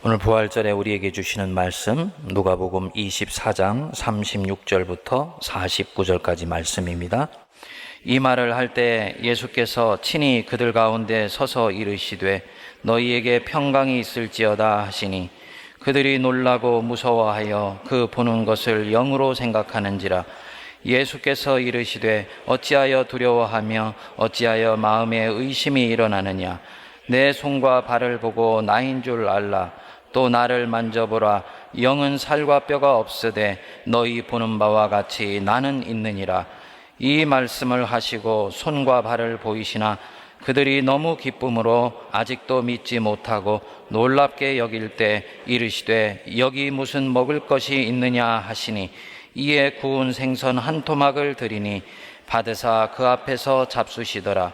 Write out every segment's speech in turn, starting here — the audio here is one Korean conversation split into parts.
오늘 부활절에 우리에게 주시는 말씀 누가복음 24장 36절부터 49절까지 말씀입니다. 이 말을 할 때 예수께서 친히 그들 가운데 서서 이르시되 너희에게 평강이 있을지어다 하시니 그들이 놀라고 무서워하여 그 보는 것을 영으로 생각하는지라. 예수께서 이르시되 어찌하여 두려워하며 어찌하여 마음에 의심이 일어나느냐. 내 손과 발을 보고 나인 줄 알라. 또 나를 만져보라. 영은 살과 뼈가 없으되 너희 보는 바와 같이 나는 있느니라. 이 말씀을 하시고 손과 발을 보이시나 그들이 너무 기쁨으로 아직도 믿지 못하고 놀랍게 여길 때 이르시되 여기 무슨 먹을 것이 있느냐 하시니 이에 구운 생선 한 토막을 드리니 받으사 그 앞에서 잡수시더라.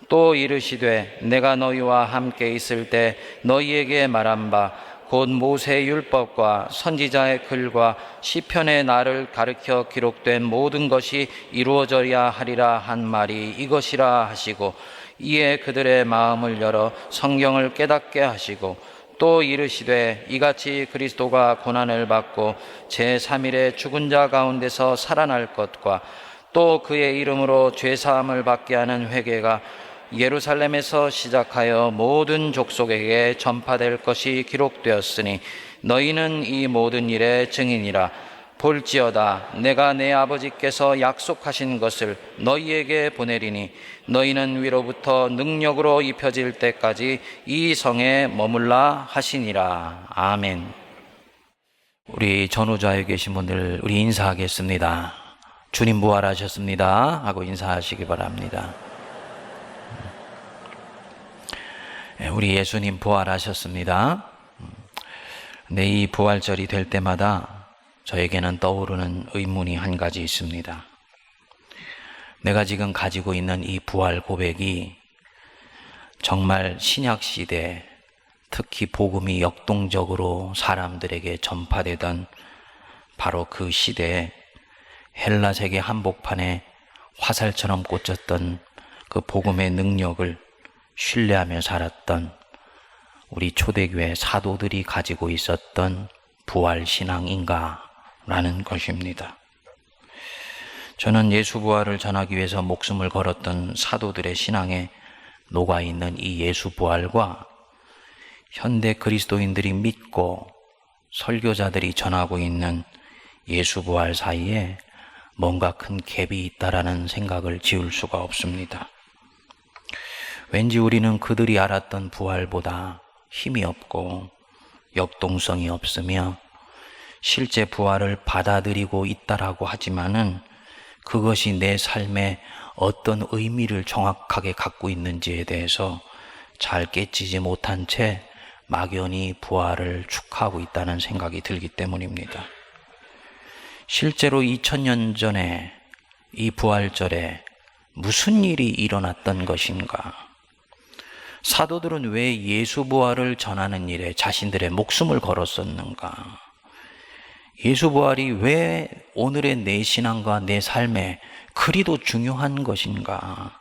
또 이르시되 내가 너희와 함께 있을 때 너희에게 말한 바 곧 모세의 율법과 선지자의 글과 시편의 나를 가르쳐 기록된 모든 것이 이루어져야 하리라 한 말이 이것이라 하시고 이에 그들의 마음을 열어 성경을 깨닫게 하시고 또 이르시되 이같이 그리스도가 고난을 받고 제3일에 죽은 자 가운데서 살아날 것과 또 그의 이름으로 죄사함을 받게 하는 회개가 예루살렘에서 시작하여 모든 족속에게 전파될 것이 기록되었으니 너희는 이 모든 일의 증인이라. 볼지어다 내가 내 아버지께서 약속하신 것을 너희에게 보내리니 너희는 위로부터 능력으로 입혀질 때까지 이 성에 머물라 하시니라. 아멘. 우리 전후좌에 계신 분들 우리 인사하겠습니다. 주님 부활하셨습니다 하고 인사하시기 바랍니다. 우리 예수님 부활하셨습니다. 네, 이 부활절이 될 때마다 저에게는 떠오르는 의문이 한 가지 있습니다. 내가 지금 가지고 있는 이 부활 고백이 정말 신약시대, 특히 복음이 역동적으로 사람들에게 전파되던 바로 그 시대에 헬라 세계 한복판에 화살처럼 꽂혔던 그 복음의 능력을 신뢰하며 살았던 우리 초대교회 사도들이 가지고 있었던 부활신앙인가 라는 것입니다. 저는 예수 부활을 전하기 위해서 목숨을 걸었던 사도들의 신앙에 녹아있는 이 예수 부활과 현대 그리스도인들이 믿고 설교자들이 전하고 있는 예수 부활 사이에 뭔가 큰 갭이 있다라는 생각을 지울 수가 없습니다. 왠지 우리는 그들이 알았던 부활보다 힘이 없고 역동성이 없으며 실제 부활을 받아들이고 있다라고 하지만은 그것이 내 삶에 어떤 의미를 정확하게 갖고 있는지에 대해서 잘 깨치지 못한 채 막연히 부활을 축하하고 있다는 생각이 들기 때문입니다. 실제로 2000년 전에 이 부활절에 무슨 일이 일어났던 것인가? 사도들은 왜 예수 부활을 전하는 일에 자신들의 목숨을 걸었었는가? 예수 부활이 왜 오늘의 내 신앙과 내 삶에 그리도 중요한 것인가?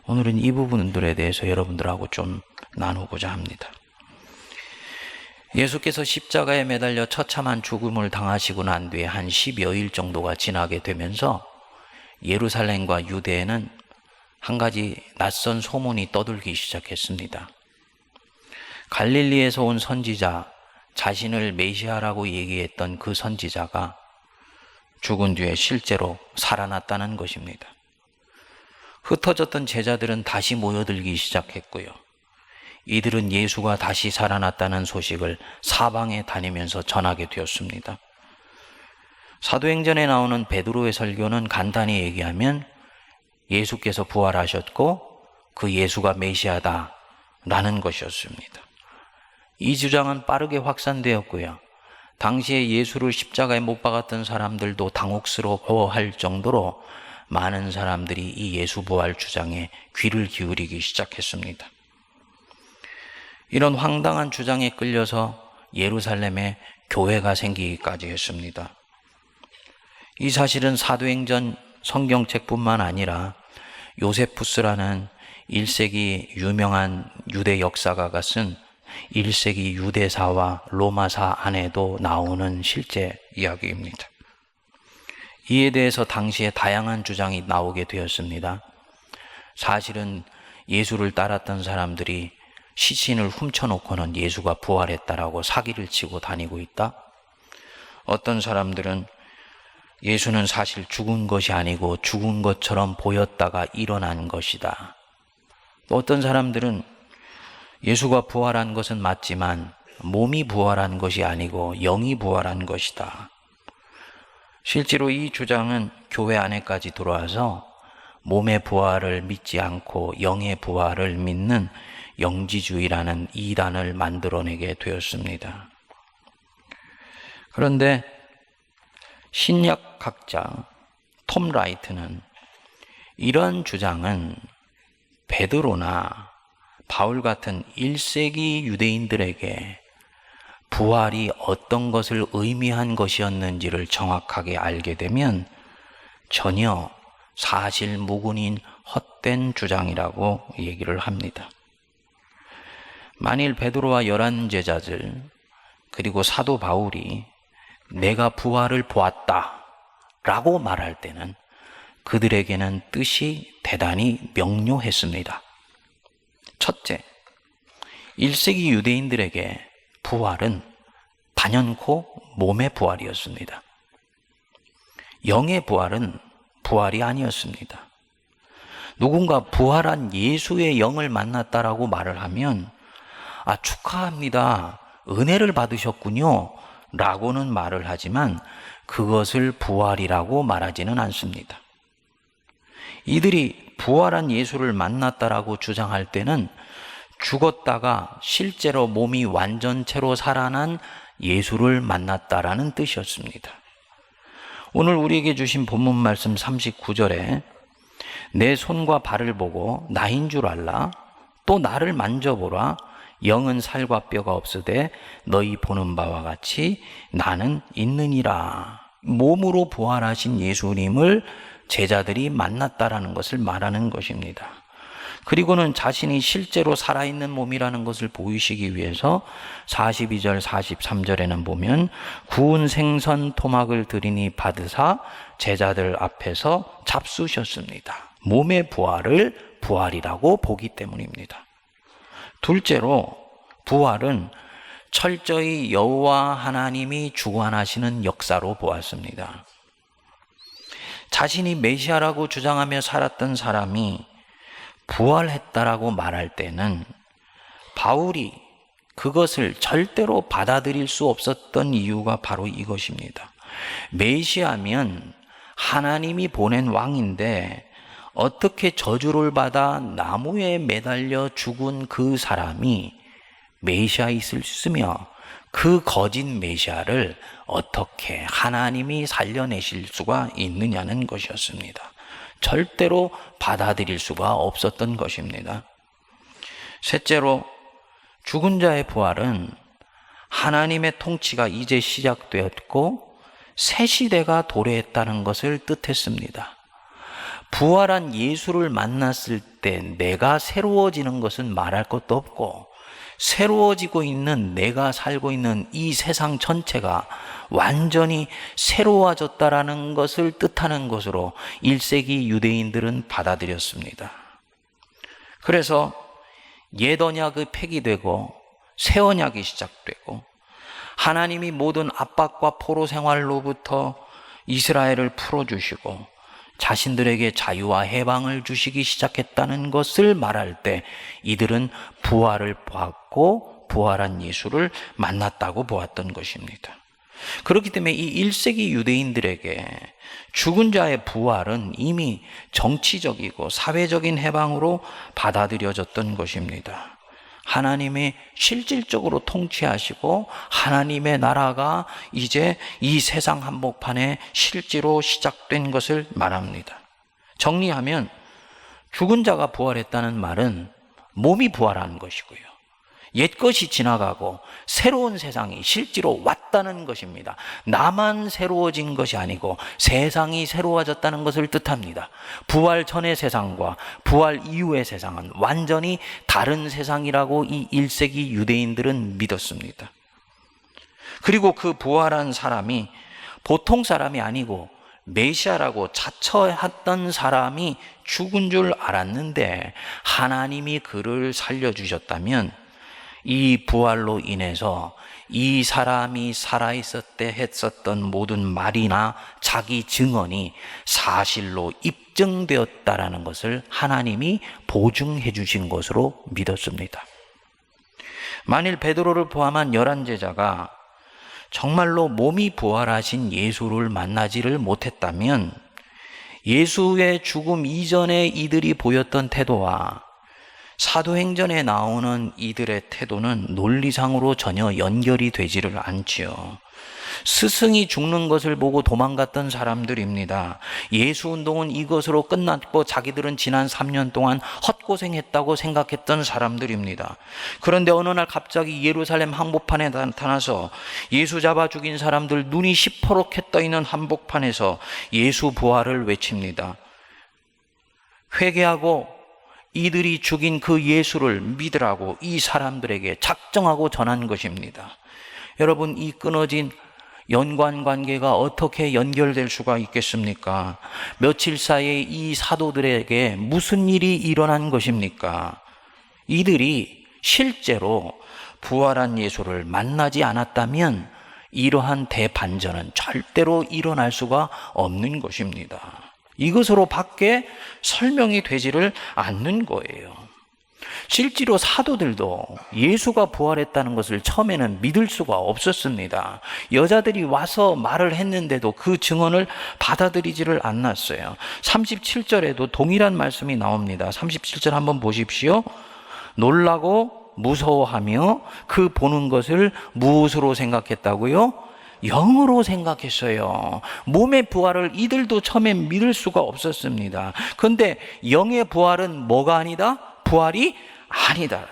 오늘은 이 부분들에 대해서 여러분들하고 좀 나누고자 합니다. 예수께서 십자가에 매달려 처참한 죽음을 당하시고 난 뒤에 한 10여일 정도가 지나게 되면서 예루살렘과 유대에는 한 가지 낯선 소문이 떠돌기 시작했습니다. 갈릴리에서 온 선지자, 자신을 메시아라고 얘기했던 그 선지자가 죽은 뒤에 실제로 살아났다는 것입니다. 흩어졌던 제자들은 다시 모여들기 시작했고요. 이들은 예수가 다시 살아났다는 소식을 사방에 다니면서 전하게 되었습니다. 사도행전에 나오는 베드로의 설교는 간단히 얘기하면 예수께서 부활하셨고 그 예수가 메시아다라는 것이었습니다. 이 주장은 빠르게 확산되었고요. 당시에 예수를 십자가에 못 박았던 사람들도 당혹스러워할 정도로 많은 사람들이 이 예수 부활 주장에 귀를 기울이기 시작했습니다. 이런 황당한 주장에 끌려서 예루살렘에 교회가 생기기까지 했습니다. 이 사실은 사도행전 성경책뿐만 아니라 요세푸스라는 1세기 유명한 유대 역사가가 쓴 1세기 유대사와 로마사 안에도 나오는 실제 이야기입니다. 이에 대해서 당시에 다양한 주장이 나오게 되었습니다. 사실은 예수를 따랐던 사람들이 시신을 훔쳐놓고는 예수가 부활했다라고 사기를 치고 다니고 있다. 어떤 사람들은 예수는 사실 죽은 것이 아니고 죽은 것처럼 보였다가 일어난 것이다. 또 어떤 사람들은 예수가 부활한 것은 맞지만 몸이 부활한 것이 아니고 영이 부활한 것이다. 실제로 이 주장은 교회 안에까지 들어와서 몸의 부활을 믿지 않고 영의 부활을 믿는 영지주의라는 이단을 만들어내게 되었습니다. 그런데 신약학자 톰 라이트는 이런 주장은 베드로나 바울 같은 1세기 유대인들에게 부활이 어떤 것을 의미한 것이었는지를 정확하게 알게 되면 전혀 사실 무근인 헛된 주장이라고 얘기를 합니다. 만일 베드로와 11 제자들 그리고 사도 바울이 내가 부활을 보았다 라고 말할 때는 그들에게는 뜻이 대단히 명료했습니다. 첫째, 1세기 유대인들에게 부활은 단연코 몸의 부활이었습니다. 영의 부활은 부활이 아니었습니다. 누군가 부활한 예수의 영을 만났다라고 말을 하면 축하합니다. 은혜를 받으셨군요. 라고는 말을 하지만 그것을 부활이라고 말하지는 않습니다. 이들이 부활한 예수를 만났다라고 주장할 때는 죽었다가 실제로 몸이 완전체로 살아난 예수를 만났다라는 뜻이었습니다. 오늘 우리에게 주신 본문 말씀 39절에 내 손과 발을 보고 나인 줄 알라. 또 나를 만져보라. 영은 살과 뼈가 없으되 너희 보는 바와 같이 나는 있느니라. 몸으로 부활하신 예수님을 제자들이 만났다라는 것을 말하는 것입니다. 그리고는 자신이 실제로 살아있는 몸이라는 것을 보이시기 위해서 42절 43절에는 보면 구운 생선 토막을 드리니 받으사 제자들 앞에서 잡수셨습니다. 몸의 부활을 부활이라고 보기 때문입니다. 둘째로 부활은 철저히 여호와 하나님이 주관하시는 역사로 보았습니다. 자신이 메시아라고 주장하며 살았던 사람이 부활했다라고 말할 때는 바울이 그것을 절대로 받아들일 수 없었던 이유가 바로 이것입니다. 메시아면 하나님이 보낸 왕인데 어떻게 저주를 받아 나무에 매달려 죽은 그 사람이 메시아였으며 그 거짓 메시아를 어떻게 하나님이 살려내실 수가 있느냐는 것이었습니다. 절대로 받아들일 수가 없었던 것입니다. 셋째로 죽은 자의 부활은 하나님의 통치가 이제 시작되었고 새 시대가 도래했다는 것을 뜻했습니다. 부활한 예수를 만났을 때 내가 새로워지는 것은 말할 것도 없고 새로워지고 있는 내가 살고 있는 이 세상 전체가 완전히 새로워졌다라는 것을 뜻하는 것으로 1세기 유대인들은 받아들였습니다. 그래서 옛 언약이 폐기되고 새 언약이 시작되고 하나님이 모든 압박과 포로 생활로부터 이스라엘을 풀어주시고 자신들에게 자유와 해방을 주시기 시작했다는 것을 말할 때 이들은 부활을 보았고 부활한 예수를 만났다고 보았던 것입니다. 그렇기 때문에 이 1세기 유대인들에게 죽은 자의 부활은 이미 정치적이고 사회적인 해방으로 받아들여졌던 것입니다. 하나님이 실질적으로 통치하시고 하나님의 나라가 이제 이 세상 한복판에 실제로 시작된 것을 말합니다. 정리하면 죽은 자가 부활했다는 말은 몸이 부활한 것이고요. 옛것이 지나가고 새로운 세상이 실제로 왔다는 것입니다. 나만 새로워진 것이 아니고 세상이 새로워졌다는 것을 뜻합니다. 부활 전의 세상과 부활 이후의 세상은 완전히 다른 세상이라고 이 1세기 유대인들은 믿었습니다. 그리고 그 부활한 사람이 보통 사람이 아니고 메시아라고 자처했던 사람이 죽은 줄 알았는데 하나님이 그를 살려주셨다면 이 부활로 인해서 이 사람이 살아있을 때 했었던 모든 말이나 자기 증언이 사실로 입증되었다라는 것을 하나님이 보증해 주신 것으로 믿었습니다. 만일 베드로를 포함한 11제자가 정말로 몸이 부활하신 예수를 만나지를 못했다면 예수의 죽음 이전에 이들이 보였던 태도와 사도행전에 나오는 이들의 태도는 논리상으로 전혀 연결이 되지를 않지요. 스승이 죽는 것을 보고 도망갔던 사람들입니다. 예수 운동은 이것으로 끝났고 자기들은 지난 3년 동안 헛고생했다고 생각했던 사람들입니다. 그런데 어느 날 갑자기 예루살렘 한복판에 나타나서 예수 잡아 죽인 사람들 눈이 시퍼렇게 떠있는 한복판에서 예수 부활을 외칩니다. 회개하고 이들이 죽인 그 예수를 믿으라고 이 사람들에게 작정하고 전한 것입니다. 여러분, 이 끊어진 연관관계가 어떻게 연결될 수가 있겠습니까? 며칠 사이에 이 사도들에게 무슨 일이 일어난 것입니까? 이들이 실제로 부활한 예수를 만나지 않았다면 이러한 대반전은 절대로 일어날 수가 없는 것입니다. 이것으로 밖에 설명이 되지를 않는 거예요. 실제로 사도들도 예수가 부활했다는 것을 처음에는 믿을 수가 없었습니다. 여자들이 와서 말을 했는데도 그 증언을 받아들이지를 않았어요. 37절에도 동일한 말씀이 나옵니다. 37절 한번 보십시오. 놀라고 무서워하며 그 보는 것을 무엇으로 생각했다고요? 영으로 생각했어요. 몸의 부활을 이들도 처음에 믿을 수가 없었습니다. 그런데 영의 부활은 뭐가 아니다? 부활이 아니다.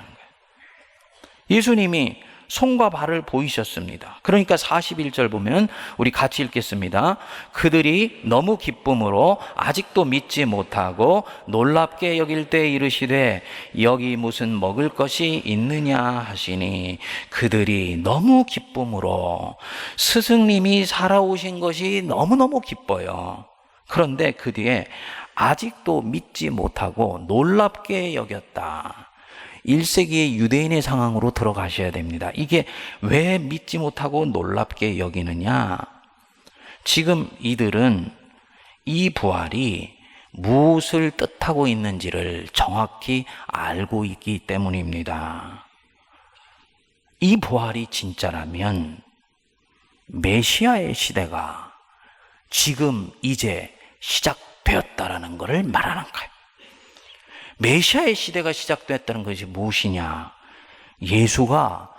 예수님이 손과 발을 보이셨습니다. 그러니까 41절 보면 우리 같이 읽겠습니다. 그들이 너무 기쁨으로 아직도 믿지 못하고 놀랍게 여길 때 이르시되 여기 무슨 먹을 것이 있느냐 하시니 그들이 너무 기쁨으로 스승님이 살아오신 것이 너무너무 기뻐요. 그런데 그 뒤에 아직도 믿지 못하고 놀랍게 여겼다. 1세기의 유대인의 상황으로 들어가셔야 됩니다. 이게 왜 믿지 못하고 놀랍게 여기느냐? 지금 이들은 이 부활이 무엇을 뜻하고 있는지를 정확히 알고 있기 때문입니다. 이 부활이 진짜라면 메시아의 시대가 지금 이제 시작되었다라는 것을 말하는 거예요. 메시아의 시대가 시작됐다는 것이 무엇이냐? 예수가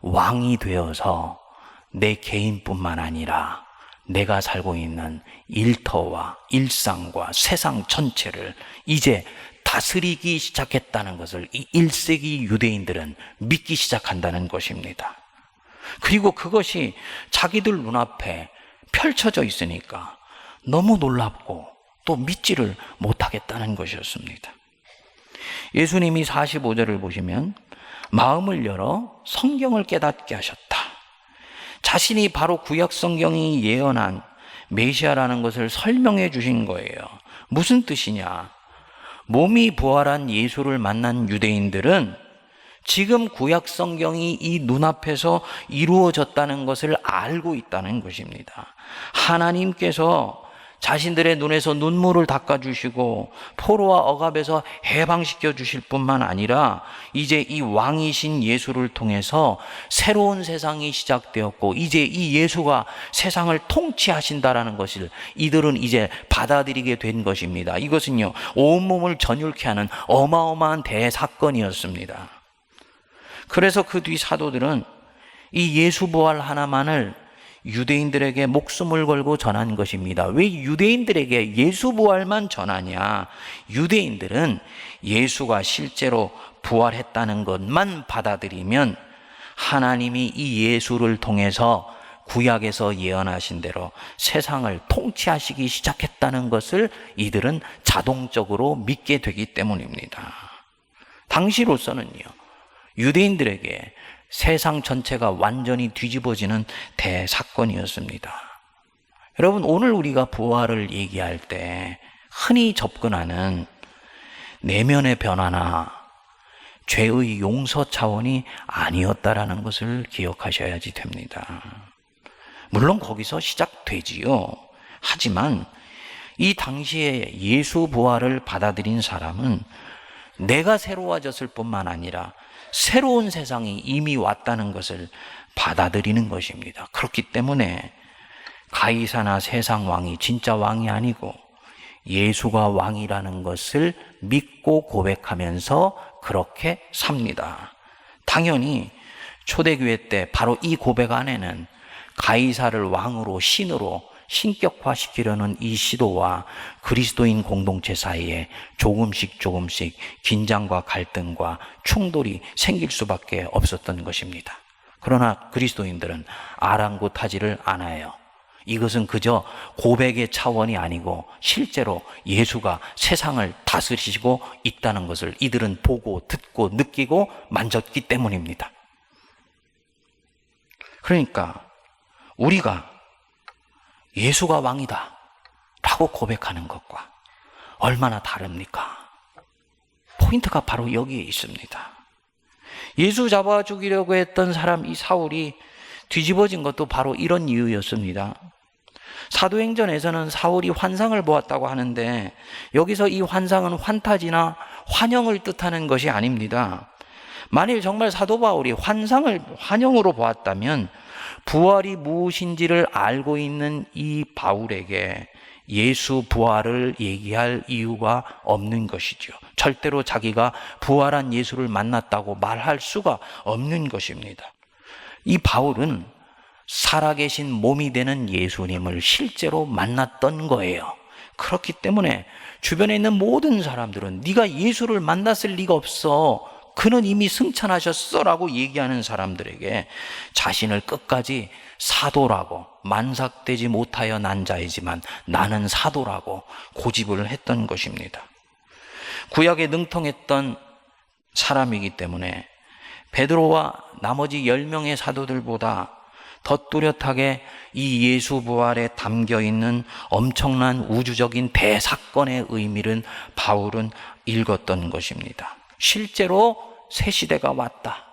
왕이 되어서 내 개인뿐만 아니라 내가 살고 있는 일터와 일상과 세상 전체를 이제 다스리기 시작했다는 것을 이 1세기 유대인들은 믿기 시작한다는 것입니다. 그리고 그것이 자기들 눈앞에 펼쳐져 있으니까 너무 놀랍고 또 믿지를 못하겠다는 것이었습니다. 예수님이 45절을 보시면 마음을 열어 성경을 깨닫게 하셨다. 자신이 바로 구약 성경이 예언한 메시아라는 것을 설명해 주신 거예요. 무슨 뜻이냐? 몸이 부활한 예수를 만난 유대인들은 지금 구약 성경이 이 눈앞에서 이루어졌다는 것을 알고 있다는 것입니다. 하나님께서 자신들의 눈에서 눈물을 닦아주시고 포로와 억압에서 해방시켜 주실 뿐만 아니라 이제 이 왕이신 예수를 통해서 새로운 세상이 시작되었고 이제 이 예수가 세상을 통치하신다라는 것을 이들은 이제 받아들이게 된 것입니다. 이것은요, 온몸을 전율케 하는 어마어마한 대사건이었습니다. 그래서 그 뒤 사도들은 이 예수 부활 하나만을 유대인들에게 목숨을 걸고 전한 것입니다. 왜 유대인들에게 예수 부활만 전하냐? 유대인들은 예수가 실제로 부활했다는 것만 받아들이면 하나님이 이 예수를 통해서 구약에서 예언하신 대로 세상을 통치하시기 시작했다는 것을 이들은 자동적으로 믿게 되기 때문입니다. 당시로서는요, 유대인들에게 세상 전체가 완전히 뒤집어지는 대사건이었습니다. 여러분, 오늘 우리가 부활을 얘기할 때 흔히 접근하는 내면의 변화나 죄의 용서 차원이 아니었다라는 것을 기억하셔야지 됩니다. 물론 거기서 시작되지요. 하지만 이 당시에 예수 부활을 받아들인 사람은 내가 새로워졌을 뿐만 아니라 새로운 세상이 이미 왔다는 것을 받아들이는 것입니다. 그렇기 때문에 가이사나 세상 왕이 진짜 왕이 아니고 예수가 왕이라는 것을 믿고 고백하면서 그렇게 삽니다. 당연히 초대교회 때 바로 이 고백 안에는 가이사를 왕으로 신으로 신격화시키려는 이 시도와 그리스도인 공동체 사이에 조금씩 긴장과 갈등과 충돌이 생길 수밖에 없었던 것입니다. 그러나 그리스도인들은 아랑곳하지를 않아요. 이것은 그저 고백의 차원이 아니고 실제로 예수가 세상을 다스리시고 있다는 것을 이들은 보고 듣고 느끼고 만졌기 때문입니다. 그러니까 우리가 예수가 왕이다 라고 고백하는 것과 얼마나 다릅니까? 포인트가 바로 여기에 있습니다. 예수 잡아 죽이려고 했던 사람 이 사울이 뒤집어진 것도 바로 이런 이유였습니다. 사도행전에서는 사울이 환상을 보았다고 하는데 여기서 이 환상은 환타지나 환영을 뜻하는 것이 아닙니다. 만일 정말 사도 바울이 환상을 환영으로 보았다면 부활이 무엇인지를 알고 있는 이 바울에게 예수 부활을 얘기할 이유가 없는 것이죠. 절대로 자기가 부활한 예수를 만났다고 말할 수가 없는 것입니다. 이 바울은 살아계신 몸이 되는 예수님을 실제로 만났던 거예요. 그렇기 때문에 주변에 있는 모든 사람들은 네가 예수를 만났을 리가 없어, 그는 이미 승천하셨어 라고 얘기하는 사람들에게 자신을 끝까지 사도라고, 만삭되지 못하여 난 자이지만 나는 사도라고 고집을 했던 것입니다. 구약에 능통했던 사람이기 때문에 베드로와 나머지 10명의 사도들보다 더 뚜렷하게 이 예수 부활에 담겨있는 엄청난 우주적인 대사건의 의미를 바울은 읽었던 것입니다. 실제로 새 시대가 왔다.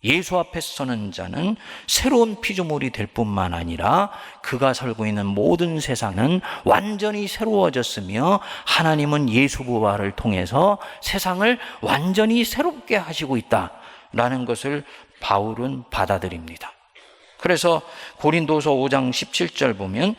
예수 앞에 서는 자는 새로운 피조물이 될 뿐만 아니라 그가 살고 있는 모든 세상은 완전히 새로워졌으며 하나님은 예수 부활을 통해서 세상을 완전히 새롭게 하시고 있다라는 것을 바울은 받아들입니다. 그래서 고린도서 5장 17절 보면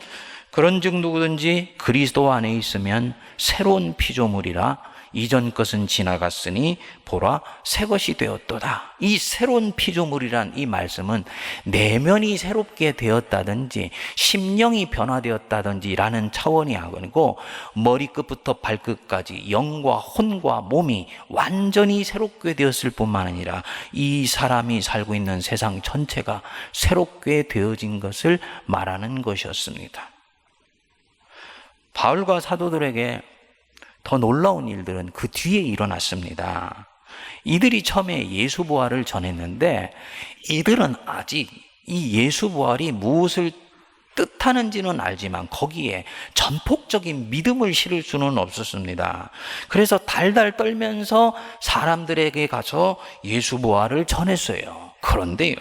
그런즉 누구든지 그리스도 안에 있으면 새로운 피조물이라 이전 것은 지나갔으니 보라 새 것이 되었도다. 이 새로운 피조물이란 이 말씀은 내면이 새롭게 되었다든지 심령이 변화되었다든지 라는 차원이 아니고 머리끝부터 발끝까지 영과 혼과 몸이 완전히 새롭게 되었을 뿐만 아니라 이 사람이 살고 있는 세상 전체가 새롭게 되어진 것을 말하는 것이었습니다. 바울과 사도들에게 더 놀라운 일들은 그 뒤에 일어났습니다. 이들이 처음에 예수 부활을 전했는데 이들은 아직 이 예수 부활이 무엇을 뜻하는지는 알지만 거기에 전폭적인 믿음을 실을 수는 없었습니다. 그래서 달달 떨면서 사람들에게 가서 예수 부활을 전했어요. 그런데요,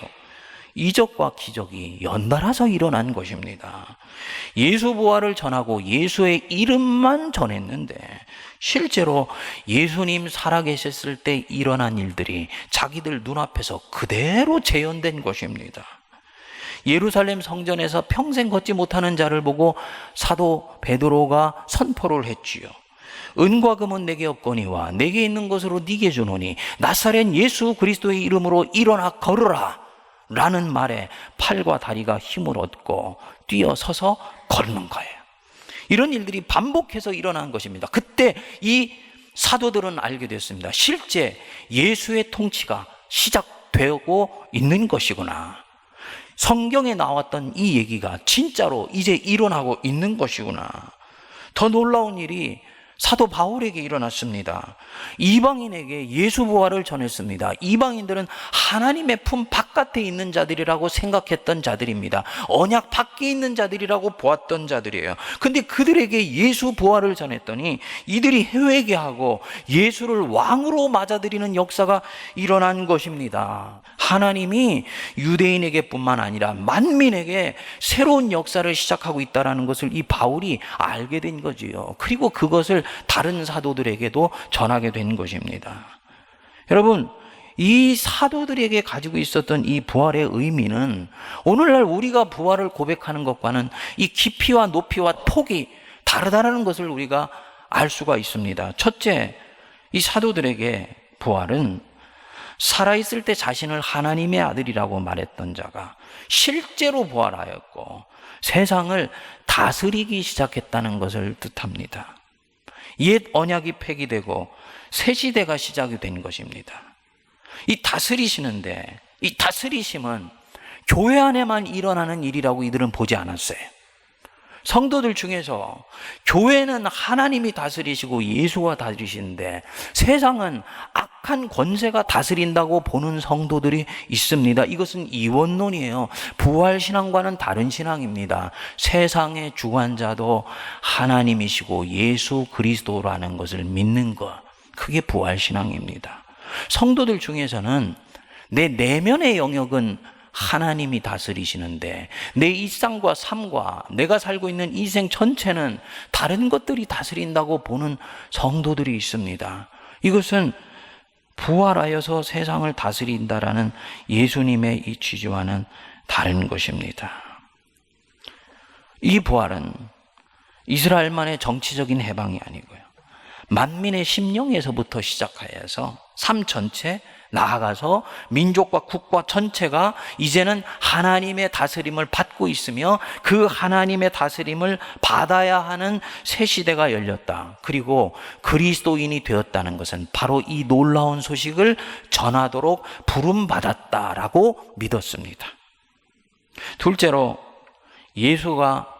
이적과 기적이 연달아서 일어난 것입니다. 예수 부활을 전하고 예수의 이름만 전했는데 실제로 예수님 살아계셨을 때 일어난 일들이 자기들 눈앞에서 그대로 재현된 것입니다. 예루살렘 성전에서 평생 걷지 못하는 자를 보고 사도 베드로가 선포를 했지요. 은과 금은 내게 없거니와 내게 있는 것으로 네게 주노니 나사렛 예수 그리스도의 이름으로 일어나 걸으라 라는 말에 팔과 다리가 힘을 얻고 뛰어서서 걷는 거예요. 이런 일들이 반복해서 일어난 것입니다. 그때 이 사도들은 알게 됐습니다. 실제 예수의 통치가 시작되고 있는 것이구나. 성경에 나왔던 이 얘기가 진짜로 이제 일어나고 있는 것이구나. 더 놀라운 일이 사도 바울에게 일어났습니다. 이방인에게 예수 부활을 전했습니다. 이방인들은 하나님의 품 바깥에 있는 자들이라고 생각했던 자들입니다. 언약 밖에 있는 자들이라고 보았던 자들이에요. 근데 그들에게 예수 부활을 전했더니 이들이 회개하고 예수를 왕으로 맞아들이는 역사가 일어난 것입니다. 하나님이 유대인에게 뿐만 아니라 만민에게 새로운 역사를 시작하고 있다는 것을 이 바울이 알게 된 거지요. 그리고 그것을 다른 사도들에게도 전하게 된 것입니다. 여러분, 이 사도들에게 가지고 있었던 이 부활의 의미는 오늘날 우리가 부활을 고백하는 것과는 이 깊이와 높이와 폭이 다르다는 것을 우리가 알 수가 있습니다. 첫째, 이 사도들에게 부활은 살아있을 때 자신을 하나님의 아들이라고 말했던 자가 실제로 부활하였고 세상을 다스리기 시작했다는 것을 뜻합니다. 옛 언약이 폐기되고 새 시대가 시작이 된 것입니다. 이 다스리시는데 이 다스리심은 교회 안에만 일어나는 일이라고 이들은 보지 않았어요. 성도들 중에서 교회는 하나님이 다스리시고 예수가 다스리시는데 세상은 악한 권세가 다스린다고 보는 성도들이 있습니다. 이것은 이원론이에요. 부활신앙과는 다른 신앙입니다. 세상의 주관자도 하나님이시고 예수 그리스도라는 것을 믿는 것, 그게 부활신앙입니다. 성도들 중에서는 내 내면의 영역은 하나님이 다스리시는데 내 일상과 삶과 내가 살고 있는 인생 전체는 다른 것들이 다스린다고 보는 성도들이 있습니다. 이것은 부활하여서 세상을 다스린다라는 예수님의 이 취지와는 다른 것입니다. 이 부활은 이스라엘만의 정치적인 해방이 아니고요, 만민의 심령에서부터 시작하여서 삶 전체 나아가서 민족과 국가 전체가 이제는 하나님의 다스림을 받고 있으며 그 하나님의 다스림을 받아야 하는 새 시대가 열렸다. 그리고 그리스도인이 되었다는 것은 바로 이 놀라운 소식을 전하도록 부름받았다라고 믿었습니다. 둘째로, 예수가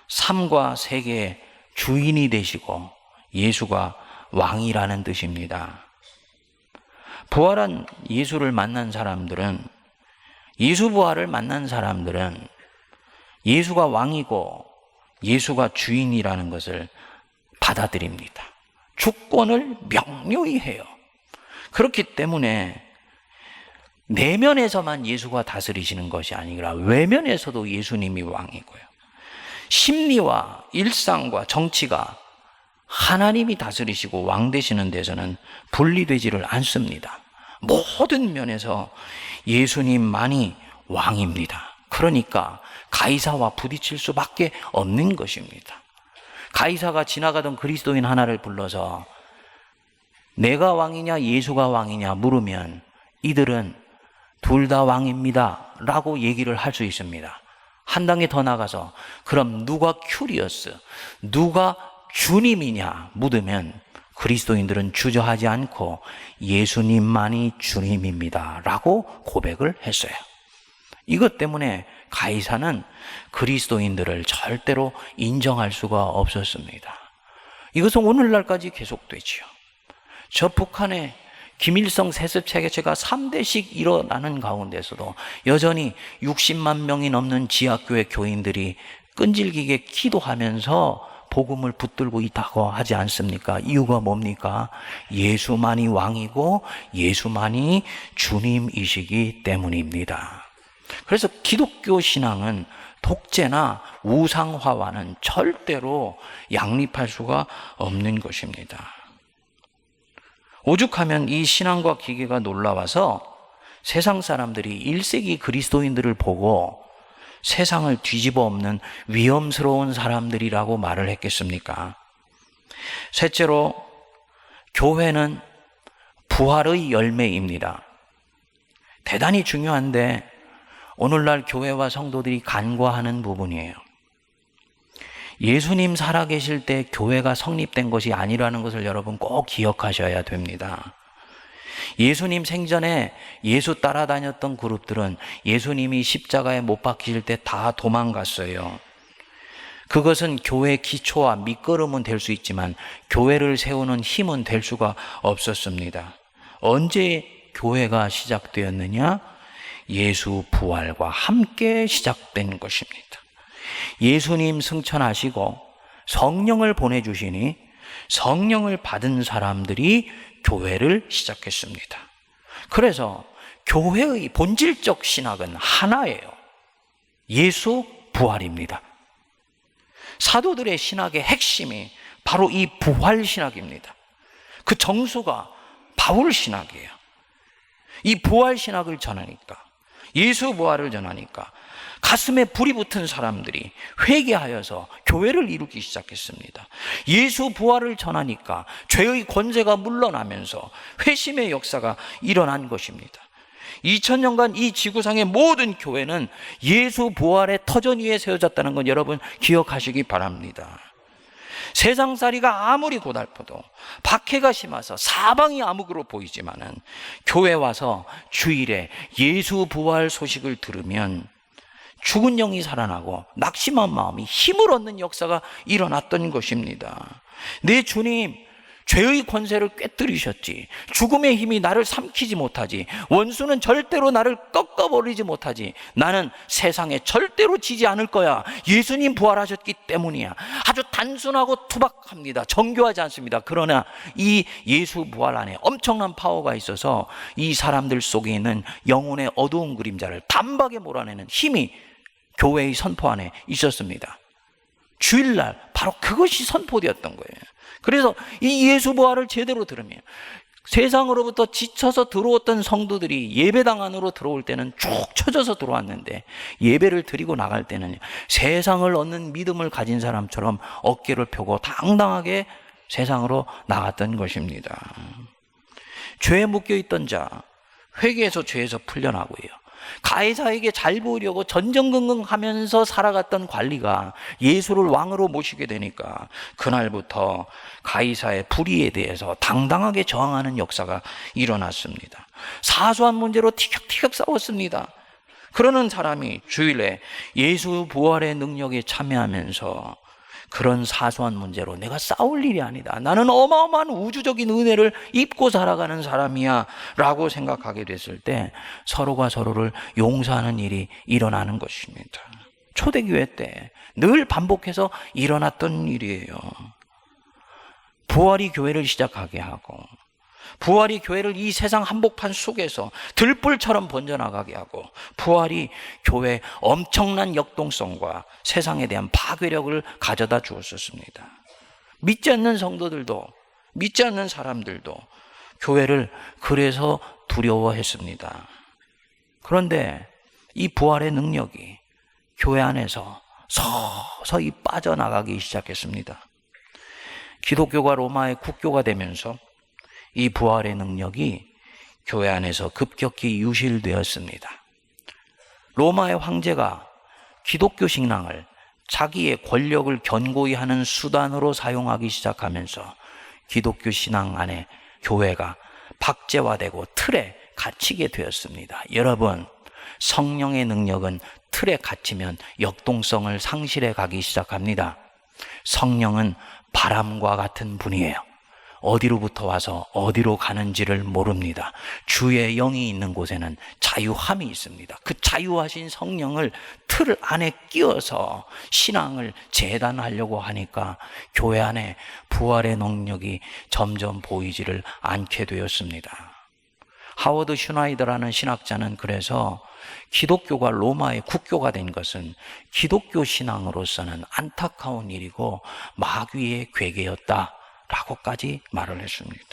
삶과 세계의 주인이 되시고 예수가 왕이라는 뜻입니다. 부활한 예수를 만난 사람들은, 예수 부활을 만난 사람들은 예수가 왕이고 예수가 주인이라는 것을 받아들입니다. 주권을 명료히 해요. 그렇기 때문에 내면에서만 예수가 다스리시는 것이 아니라 외면에서도 예수님이 왕이고요, 심리와 일상과 정치가 하나님이 다스리시고 왕 되시는 데서는 분리되지를 않습니다. 모든 면에서 예수님만이 왕입니다. 그러니까 가이사와 부딪힐 수밖에 없는 것입니다. 가이사가 지나가던 그리스도인 하나를 불러서 내가 왕이냐 예수가 왕이냐 물으면 이들은 둘 다 왕입니다 라고 얘기를 할 수 있습니다. 한 단계 더 나가서 그럼 누가 큐리어스, 누가 주님이냐 묻으면 그리스도인들은 주저하지 않고 예수님만이 주님입니다 라고 고백을 했어요. 이것 때문에 가이사는 그리스도인들을 절대로 인정할 수가 없었습니다. 이것은 오늘날까지 계속되지요. 저 북한의 김일성 세습 체계가 3대씩 일어나는 가운데서도 여전히 60만 명이 넘는 지하교회 교인들이 끈질기게 기도하면서 복음을 붙들고 있다고 하지 않습니까? 이유가 뭡니까? 예수만이 왕이고 예수만이 주님이시기 때문입니다. 그래서 기독교 신앙은 독재나 우상화와는 절대로 양립할 수가 없는 것입니다. 오죽하면 이 신앙과 기계가 놀라워서 세상 사람들이 1세기 그리스도인들을 보고 세상을 뒤집어 엎는 위험스러운 사람들이라고 말을 했겠습니까? 셋째로, 교회는 부활의 열매입니다. 대단히 중요한데 오늘날 교회와 성도들이 간과하는 부분이에요. 예수님 살아계실 때 교회가 성립된 것이 아니라는 것을 여러분 꼭 기억하셔야 됩니다. 예수님 생전에 예수 따라다녔던 그룹들은 예수님이 십자가에 못 박히실 때 다 도망갔어요. 그것은 교회의 기초와 밑거름은 될 수 있지만 교회를 세우는 힘은 될 수가 없었습니다. 언제 교회가 시작되었느냐? 예수 부활과 함께 시작된 것입니다. 예수님 승천하시고 성령을 보내주시니 성령을 받은 사람들이 교회를 시작했습니다. 그래서 교회의 본질적 신학은 하나예요. 예수 부활입니다. 사도들의 신학의 핵심이 바로 이 부활 신학입니다. 그 정수가 바울 신학이에요. 이 부활 신학을 전하니까, 예수 부활을 전하니까 가슴에 불이 붙은 사람들이 회개하여서 교회를 이루기 시작했습니다. 예수 부활을 전하니까 죄의 권세가 물러나면서 회심의 역사가 일어난 것입니다. 2000년간 이 지구상의 모든 교회는 예수 부활의 터전 위에 세워졌다는 건 여러분 기억하시기 바랍니다. 세상살이가 아무리 고달퍼도 박해가 심해서 사방이 암흑으로 보이지만은 교회 와서 주일에 예수 부활 소식을 들으면 죽은 영이 살아나고 낙심한 마음이 힘을 얻는 역사가 일어났던 것입니다. 내 주님, 죄의 권세를 꿰뚫으셨지. 죽음의 힘이 나를 삼키지 못하지. 원수는 절대로 나를 꺾어버리지 못하지. 나는 세상에 절대로 지지 않을 거야. 예수님 부활하셨기 때문이야. 아주 단순하고 투박합니다. 정교하지 않습니다. 그러나 이 예수 부활 안에 엄청난 파워가 있어서 이 사람들 속에 있는 영혼의 어두운 그림자를 단박에 몰아내는 힘이 교회의 선포 안에 있었습니다. 주일날 바로 그것이 선포되었던 거예요. 그래서 이 예수 부활을 제대로 들으면 세상으로부터 지쳐서 들어왔던 성도들이 예배당 안으로 들어올 때는 쭉 쳐져서 들어왔는데 예배를 드리고 나갈 때는 세상을 얻는 믿음을 가진 사람처럼 어깨를 펴고 당당하게 세상으로 나갔던 것입니다. 죄에 묶여있던 자, 회개해서 죄에서 풀려나고요. 가이사에게 잘 보이려고 전전긍긍하면서 살아갔던 관리가 예수를 왕으로 모시게 되니까 그날부터 가이사의 불의에 대해서 당당하게 저항하는 역사가 일어났습니다. 사소한 문제로 티격태격 싸웠습니다. 그러는 사람이 주일에 예수 부활의 능력에 참여하면서 그런 사소한 문제로 내가 싸울 일이 아니다. 나는 어마어마한 우주적인 은혜를 입고 살아가는 사람이야 라고 생각하게 됐을 때 서로가 서로를 용서하는 일이 일어나는 것입니다. 초대교회 때 늘 반복해서 일어났던 일이에요. 부활이 교회를 시작하게 하고 부활이 교회를 이 세상 한복판 속에서 들불처럼 번져나가게 하고 부활이 교회에 엄청난 역동성과 세상에 대한 파괴력을 가져다 주었었습니다. 믿지 않는 성도들도 믿지 않는 사람들도 교회를 그래서 두려워했습니다. 그런데 이 부활의 능력이 교회 안에서 서서히 빠져나가기 시작했습니다. 기독교가 로마의 국교가 되면서 이 부활의 능력이 교회 안에서 급격히 유실되었습니다. 로마의 황제가 기독교 신앙을 자기의 권력을 견고히 하는 수단으로 사용하기 시작하면서 기독교 신앙 안에 교회가 박제화되고 틀에 갇히게 되었습니다. 여러분, 성령의 능력은 틀에 갇히면 역동성을 상실해 가기 시작합니다. 성령은 바람과 같은 분이에요. 어디로부터 와서 어디로 가는지를 모릅니다. 주의 영이 있는 곳에는 자유함이 있습니다. 그 자유하신 성령을 틀 안에 끼워서 신앙을 재단하려고 하니까 교회 안에 부활의 능력이 점점 보이지를 않게 되었습니다. 하워드 슈나이더라는 신학자는 그래서 기독교가 로마의 국교가 된 것은 기독교 신앙으로서는 안타까운 일이고 마귀의 괴계였다 라고까지 말을 했습니다.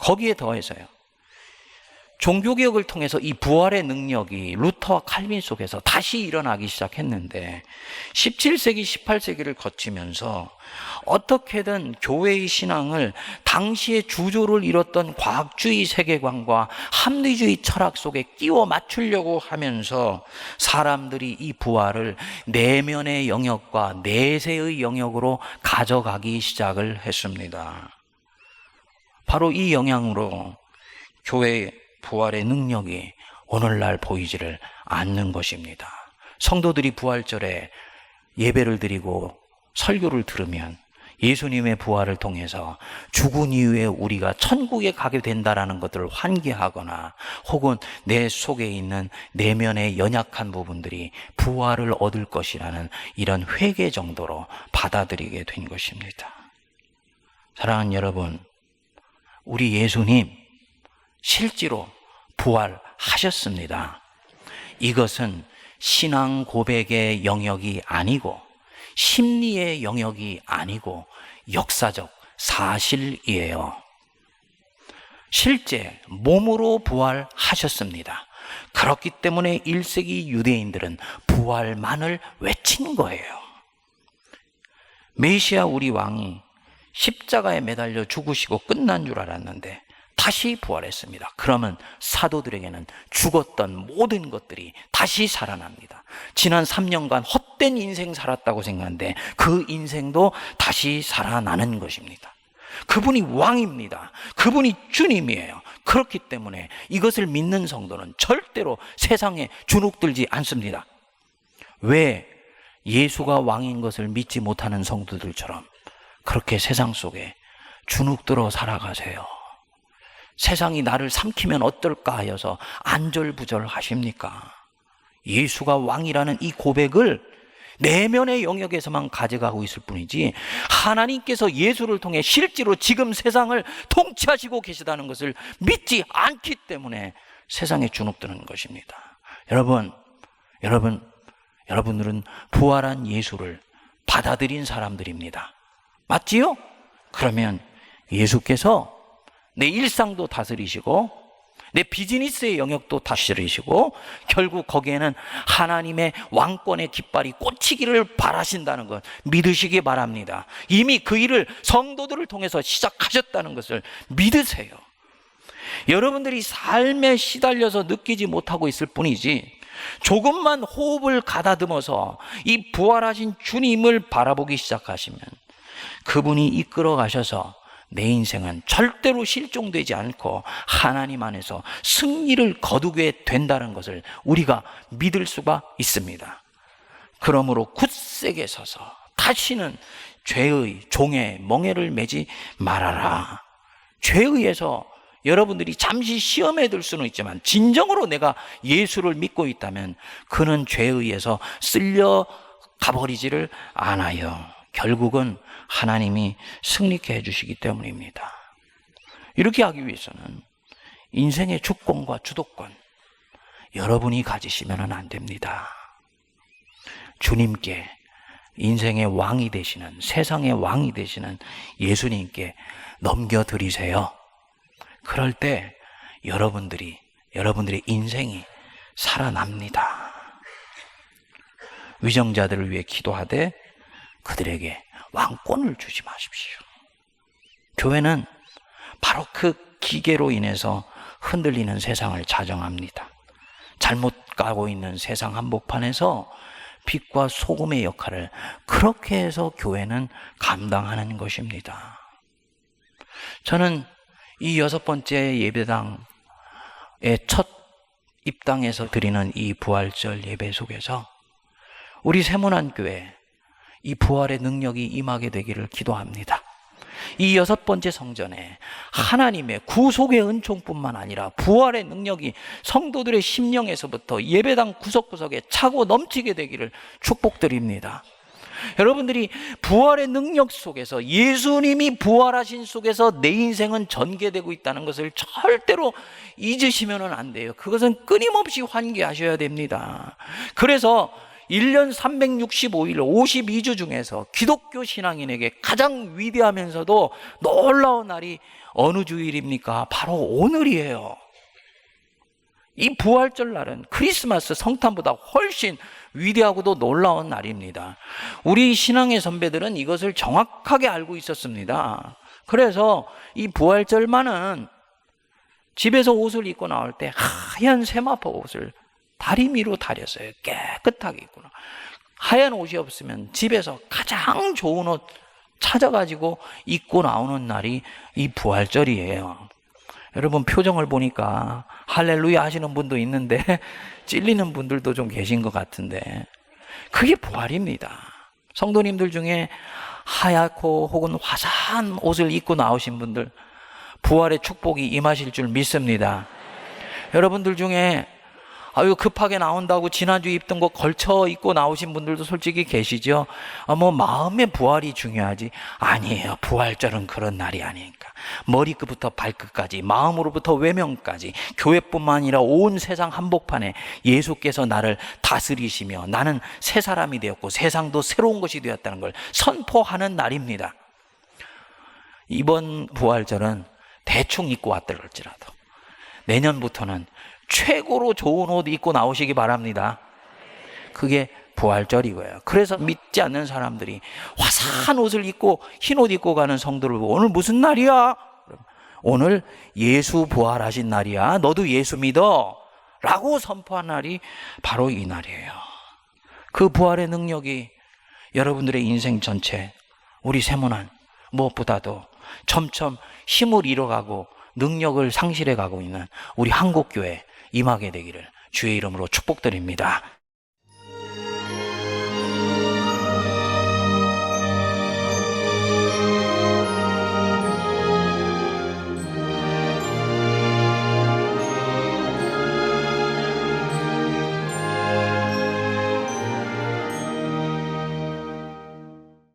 거기에 더해서요, 종교개혁을 통해서 이 부활의 능력이 루터와 칼빈 속에서 다시 일어나기 시작했는데 17세기, 18세기를 거치면서 어떻게든 교회의 신앙을 당시의 주조를 이뤘던 과학주의 세계관과 합리주의 철학 속에 끼워 맞추려고 하면서 사람들이 이 부활을 내면의 영역과 내세의 영역으로 가져가기 시작을 했습니다. 바로 이 영향으로 교회의 부활의 능력이 오늘날 보이지를 않는 것입니다. 성도들이 부활절에 예배를 드리고 설교를 들으면 예수님의 부활을 통해서 죽은 이후에 우리가 천국에 가게 된다라는 것들을 환기하거나 혹은 내 속에 있는 내면의 연약한 부분들이 부활을 얻을 것이라는 이런 회개 정도로 받아들이게 된 것입니다. 사랑하는 여러분, 우리 예수님 실제로 부활하셨습니다. 이것은 신앙 고백의 영역이 아니고 심리의 영역이 아니고 역사적 사실이에요. 실제 몸으로 부활하셨습니다. 그렇기 때문에 1세기 유대인들은 부활만을 외친 거예요. 메시아 우리 왕이 십자가에 매달려 죽으시고 끝난 줄 알았는데 다시 부활했습니다. 그러면 사도들에게는 죽었던 모든 것들이 다시 살아납니다. 지난 3년간 헛된 인생 살았다고 생각하는데 그 인생도 다시 살아나는 것입니다. 그분이 왕입니다. 그분이 주님이에요. 그렇기 때문에 이것을 믿는 성도는 절대로 세상에 주눅들지 않습니다. 왜 예수가 왕인 것을 믿지 못하는 성도들처럼 그렇게 세상 속에 주눅들어 살아가세요? 세상이 나를 삼키면 어떨까 하여서 안절부절 하십니까? 예수가 왕이라는 이 고백을 내면의 영역에서만 가져가고 있을 뿐이지 하나님께서 예수를 통해 실제로 지금 세상을 통치하시고 계시다는 것을 믿지 않기 때문에 세상에 주눅드는 것입니다. 여러분들은 부활한 예수를 받아들인 사람들입니다. 맞지요? 그러면 예수께서 내 일상도 다스리시고 내 비즈니스의 영역도 다스리시고 결국 거기에는 하나님의 왕권의 깃발이 꽂히기를 바라신다는 것 믿으시기 바랍니다. 이미 그 일을 성도들을 통해서 시작하셨다는 것을 믿으세요. 여러분들이 삶에 시달려서 느끼지 못하고 있을 뿐이지 조금만 호흡을 가다듬어서 이 부활하신 주님을 바라보기 시작하시면 그분이 이끌어 가셔서 내 인생은 절대로 실종되지 않고 하나님 안에서 승리를 거두게 된다는 것을 우리가 믿을 수가 있습니다. 그러므로 굳세게 서서 다시는 죄의 종의 멍에를 매지 말아라. 죄의에서 여러분들이 잠시 시험에 들 수는 있지만 진정으로 내가 예수를 믿고 있다면 그는 죄의에서 쓸려 가버리지를 않아요. 결국은 하나님이 승리케 해주시기 때문입니다. 이렇게 하기 위해서는 인생의 주권과 주도권 여러분이 가지시면 안 됩니다. 주님께 인생의 왕이 되시는 세상의 왕이 되시는 예수님께 넘겨드리세요. 그럴 때 여러분들의 인생이 살아납니다. 위정자들을 위해 기도하되 그들에게 왕권을 주지 마십시오. 교회는 바로 그 기계로 인해서 흔들리는 세상을 자정합니다. 잘못 가고 있는 세상 한복판에서 빛과 소금의 역할을 그렇게 해서 교회는 감당하는 것입니다. 저는 이 6번째 예배당의 첫 입당에서 드리는 이 부활절 예배 속에서 우리 세문안교회 이 부활의 능력이 임하게 되기를 기도합니다. 이 6번째 성전에 하나님의 구속의 은총뿐만 아니라 부활의 능력이 성도들의 심령에서부터 예배당 구석구석에 차고 넘치게 되기를 축복드립니다. 여러분들이 부활의 능력 속에서 예수님이 부활하신 속에서 내 인생은 전개되고 있다는 것을 절대로 잊으시면 안 돼요. 그것은 끊임없이 환기하셔야 됩니다. 그래서 1년 365일 52주 중에서 기독교 신앙인에게 가장 위대하면서도 놀라운 날이 어느 주일입니까? 바로 오늘이에요. 이 부활절 날은 크리스마스 성탄보다 훨씬 위대하고도 놀라운 날입니다. 우리 신앙의 선배들은 이것을 정확하게 알고 있었습니다. 그래서 이 부활절만은 집에서 옷을 입고 나올 때 하얀 세마포 옷을 다리미로 다렸어요. 깨끗하게 입고. 하얀 옷이 없으면 집에서 가장 좋은 옷 찾아가지고 입고 나오는 날이 이 부활절이에요. 여러분 표정을 보니까 할렐루야 하시는 분도 있는데 찔리는 분들도 좀 계신 것 같은데 그게 부활입니다. 성도님들 중에 하얗고 혹은 화사한 옷을 입고 나오신 분들 부활의 축복이 임하실 줄 믿습니다. 여러분들 중에 급하게 나온다고 지난주 입던 거 걸쳐 입고 나오신 분들도 솔직히 계시죠? 마음의 부활이 중요하지. 아니에요. 부활절은 그런 날이 아니니까. 머리끝부터 발끝까지, 마음으로부터 외면까지, 교회뿐만 아니라 온 세상 한복판에 예수께서 나를 다스리시며 나는 새 사람이 되었고 세상도 새로운 것이 되었다는 걸 선포하는 날입니다. 이번 부활절은 대충 입고 왔더랄지라도 내년부터는 최고로 좋은 옷 입고 나오시기 바랍니다. 그게 부활절이고요. 그래서 믿지 않는 사람들이 화사한 옷을 입고 흰 옷 입고 가는 성도를 보고 오늘 무슨 날이야? 오늘 예수 부활하신 날이야. 너도 예수 믿어. 라고 선포한 날이 바로 이 날이에요. 그 부활의 능력이 여러분들의 인생 전체, 우리 세문안 무엇보다도 점점 힘을 잃어가고 능력을 상실해가고 있는 우리 한국교회 임하게 되기를 주의 이름으로 축복드립니다.